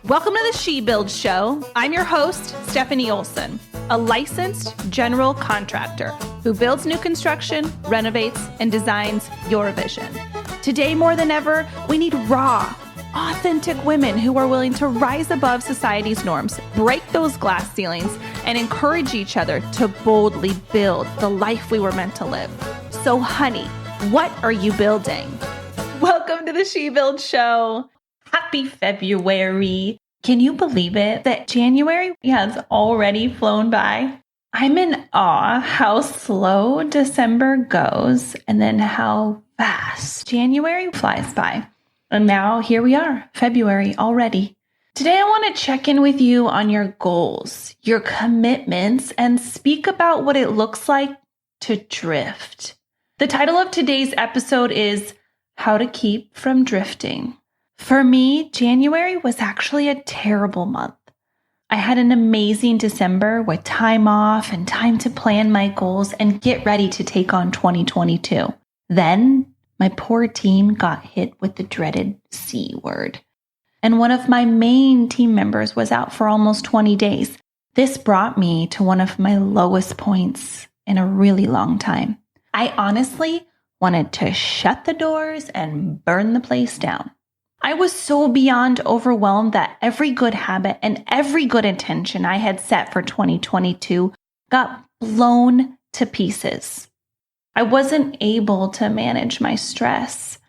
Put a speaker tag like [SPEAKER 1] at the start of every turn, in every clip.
[SPEAKER 1] Welcome to the She Build Show. I'm your host, Stefanie Olson, a licensed general contractor who builds new construction, renovates, and designs your vision. Today, more than ever, we need raw, authentic women who are willing to rise above society's norms, break those glass ceilings, and encourage each other to boldly build the life we were meant to live. So, honey, what are you building? Welcome to the She Build Show. Happy February. Can you believe it that January has already flown by? I'm in awe how slow December goes and then how fast January flies by. And now here we are, February already. Today I want to check in with you on your goals, your commitments, and speak about what it looks like to drift. The title of today's episode is How to Keep from Drifting. For me, January was actually a terrible month. I had an amazing December with time off and time to plan my goals and get ready to take on 2022. Then, my poor team got hit with the dreaded C word. And one of my main team members was out for almost 20 days. This brought me to one of my lowest points in a really long time. I honestly wanted to shut the doors and burn the place down. I was so beyond overwhelmed that every good habit and every good intention I had set for 2022 got blown to pieces. I wasn't able to manage my stress,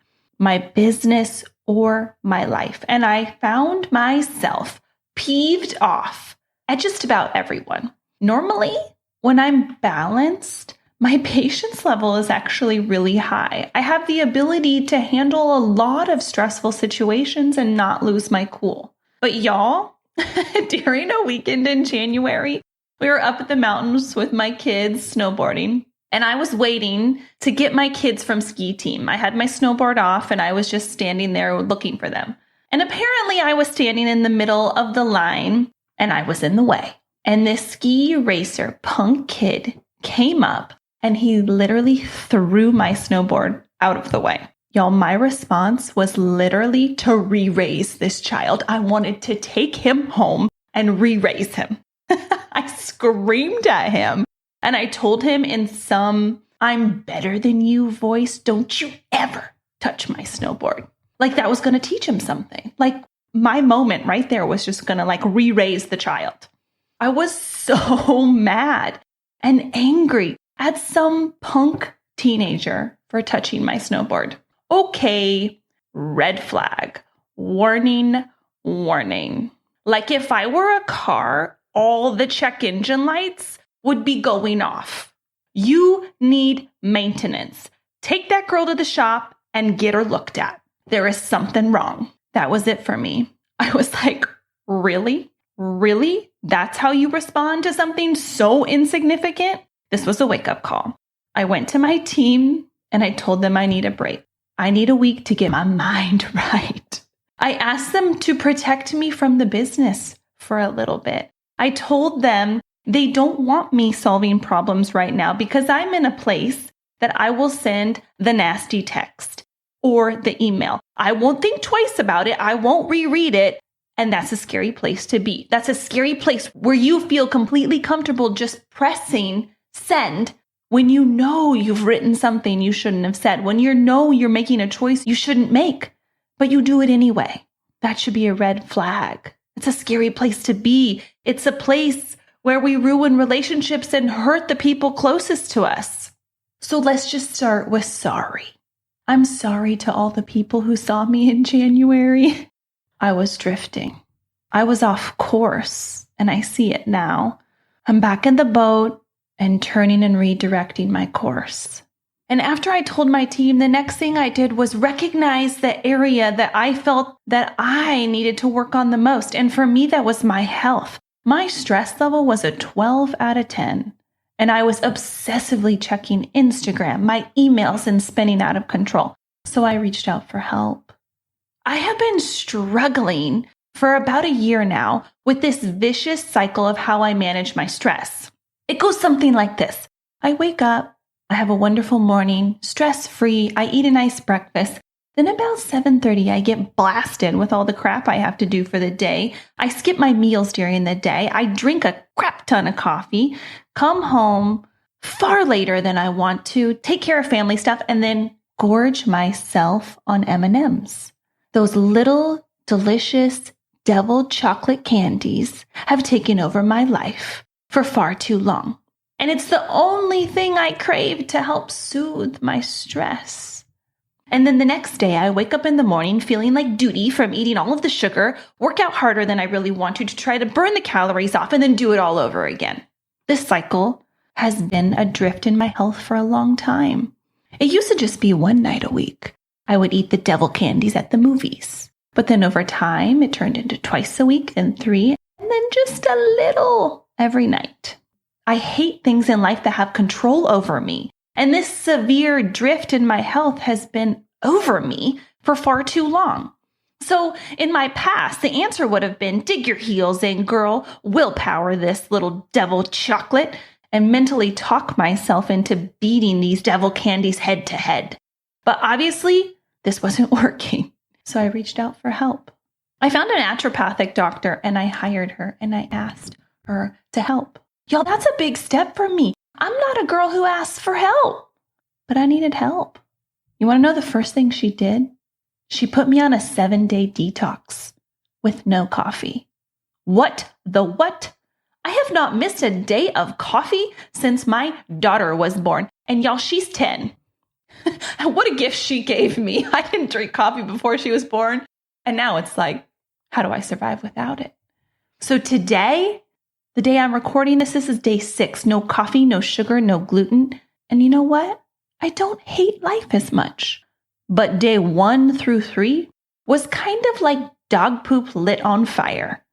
[SPEAKER 1] my business, or my life, and I found myself peeved off at just about everyone. Normally, when I'm balanced, my patience level is actually really high. I have the ability to handle a lot of stressful situations and not lose my cool. But y'all, during a weekend in January, we were up at the mountains with my kids snowboarding, and I was waiting to get my kids from ski team. I had my snowboard off and I was just standing there looking for them. And apparently I was standing in the middle of the line and I was in the way. And this ski racer punk kid came up and he literally threw my snowboard out of the way. Y'all, my response was literally to re-raise this child. I wanted to take him home and re-raise him. I screamed at him and I told him in some "I'm better than you" voice, "Don't you ever touch my snowboard." Like that was going to teach him something. Like my moment right there was just going to re-raise the child. I was so mad and angry at some punk teenager for touching my snowboard. Okay, red flag, warning, warning. Like if I were a car, all the check engine lights would be going off. You need maintenance. Take that girl to the shop and get her looked at. There is something wrong. That was it for me. I was like, really? Really? That's how you respond to something so insignificant? This was a wake-up call. I went to my team and I told them I need a break. I need a week to get my mind right. I asked them to protect me from the business for a little bit. I told them they don't want me solving problems right now because I'm in a place that I will send the nasty text or the email. I won't think twice about it. I won't reread it. And that's a scary place to be. That's a scary place where you feel completely comfortable just pressing send when you know you've written something you shouldn't have said, when you know you're making a choice you shouldn't make, but you do it anyway. That should be a red flag. It's a scary place to be. It's a place where we ruin relationships and hurt the people closest to us. So let's just start with sorry. I'm sorry to all the people who saw me in January. I was drifting. I was off course, and I see it now. I'm back in the boat and turning and redirecting my course. And after I told my team, the next thing I did was recognize the area that I felt that I needed to work on the most. And for me, that was my health. My stress level was a 12 out of 10. And I was obsessively checking Instagram, my emails, and spinning out of control. So I reached out for help. I have been struggling for about a year now with this vicious cycle of how I manage my stress. It goes something like this. I wake up, I have a wonderful morning, stress-free, I eat a nice breakfast, Then about 7:30, I get blasted with all the crap I have to do for the day. I skip my meals during the day. I drink a crap ton of coffee, come home far later than I want to, take care of family stuff, and then gorge myself on M&Ms. Those little delicious devil chocolate candies have taken over my life for far too long. And it's the only thing I crave to help soothe my stress. And then the next day, I wake up in the morning feeling like duty from eating all of the sugar, work out harder than I really want to try to burn the calories off, and then do it all over again. This cycle has been adrift in my health for a long time. It used to just be one night a week. I would eat the devil candies at the movies. But then over time, it turned into twice a week, and 3, and then just a little every night. I hate things in life that have control over me. And this severe drift in my health has been over me for far too long. So in my past, the answer would have been dig your heels in, girl, willpower this little devil chocolate, and mentally talk myself into beating these devil candies head to head. But obviously, this wasn't working. So I reached out for help. I found a naturopathic doctor and I hired her and I asked her to help. Y'all, that's a big step for me. I'm not a girl who asks for help, but I needed help. You want to know the first thing she did? She put me on a 7-day detox with no coffee. What? I have not missed a day of coffee since my daughter was born. And y'all, she's 10. What a gift she gave me. I didn't drink coffee before she was born. And now it's like, how do I survive without it? So today, the day I'm recording this is day 6. No coffee, no sugar, no gluten. And you know what? I don't hate life as much. But day 1 through 3 was kind of like dog poop lit on fire.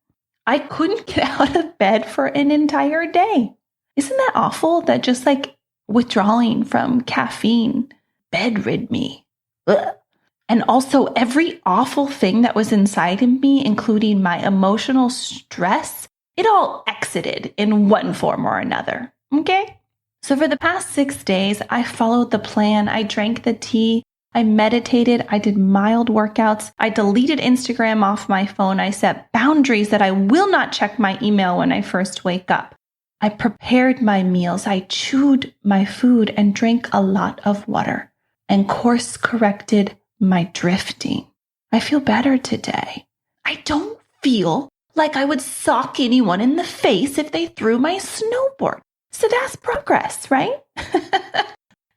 [SPEAKER 1] I couldn't get out of bed for an entire day. Isn't that awful that just like withdrawing from caffeine bedrid me? Ugh. And also every awful thing that was inside of me, including my emotional stress, it all exited in one form or another. Okay? So for the past 6 days, I followed the plan. I drank the tea. I meditated. I did mild workouts. I deleted Instagram off my phone. I set boundaries that I will not check my email when I first wake up. I prepared my meals. I chewed my food and drank a lot of water and course corrected my drifting. I feel better today. I don't feel like I would sock anyone in the face if they threw my snowboard. So that's progress, right?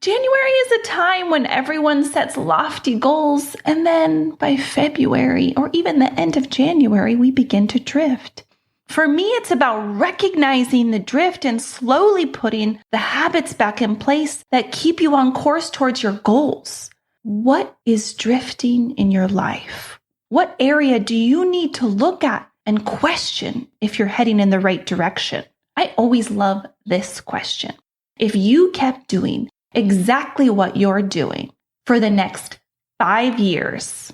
[SPEAKER 1] January is a time when everyone sets lofty goals, and then by February or even the end of January, we begin to drift. For me, it's about recognizing the drift and slowly putting the habits back in place that keep you on course towards your goals. What is drifting in your life? What area do you need to look at and question if you're heading in the right direction? I always love this question. If you kept doing exactly what you're doing for the next 5 years,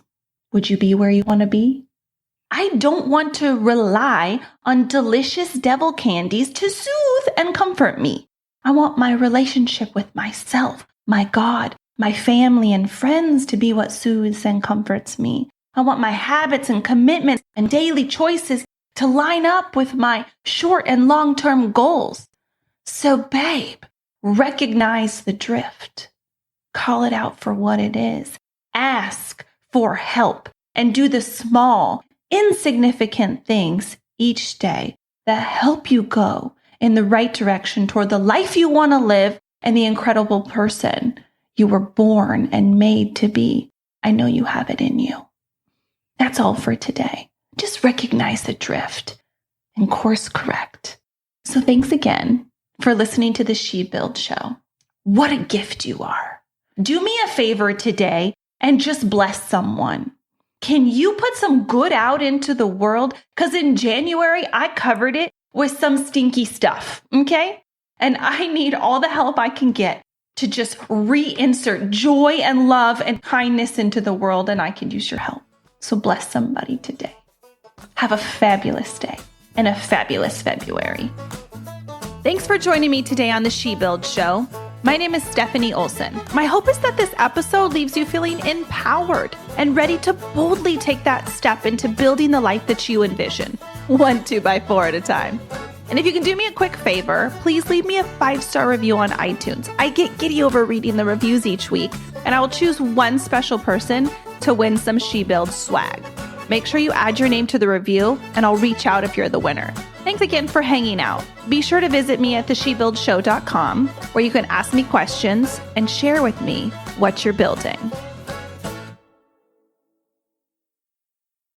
[SPEAKER 1] would you be where you want to be? I don't want to rely on delicious devil candies to soothe and comfort me. I want my relationship with myself, my God, my family and friends to be what soothes and comforts me. I want my habits and commitments and daily choices to line up with my short and long-term goals. So, babe, recognize the drift. Call it out for what it is. Ask for help and do the small, insignificant things each day that help you go in the right direction toward the life you want to live and the incredible person you were born and made to be. I know you have it in you. That's all for today. Just recognize the drift and course correct. So thanks again for listening to the She Build Show. What a gift you are. Do me a favor today and just bless someone. Can you put some good out into the world? Because in January, I covered it with some stinky stuff, okay? And I need all the help I can get to just reinsert joy and love and kindness into the world, and I can use your help. So bless somebody today. Have a fabulous day and a fabulous February. Thanks for joining me today on the She Build Show. My name is Stefanie Olson. My hope is that this episode leaves you feeling empowered and ready to boldly take that step into building the life that you envision, 1 2x4 at a time. And if you can do me a quick favor, please leave me a 5-star review on iTunes. I get giddy over reading the reviews each week, and I will choose one special person to win some She Builds swag. Make sure you add your name to the review, and I'll reach out if you're the winner. Thanks again for hanging out. Be sure to visit me at theshebuildshow.com, where you can ask me questions and share with me what you're building.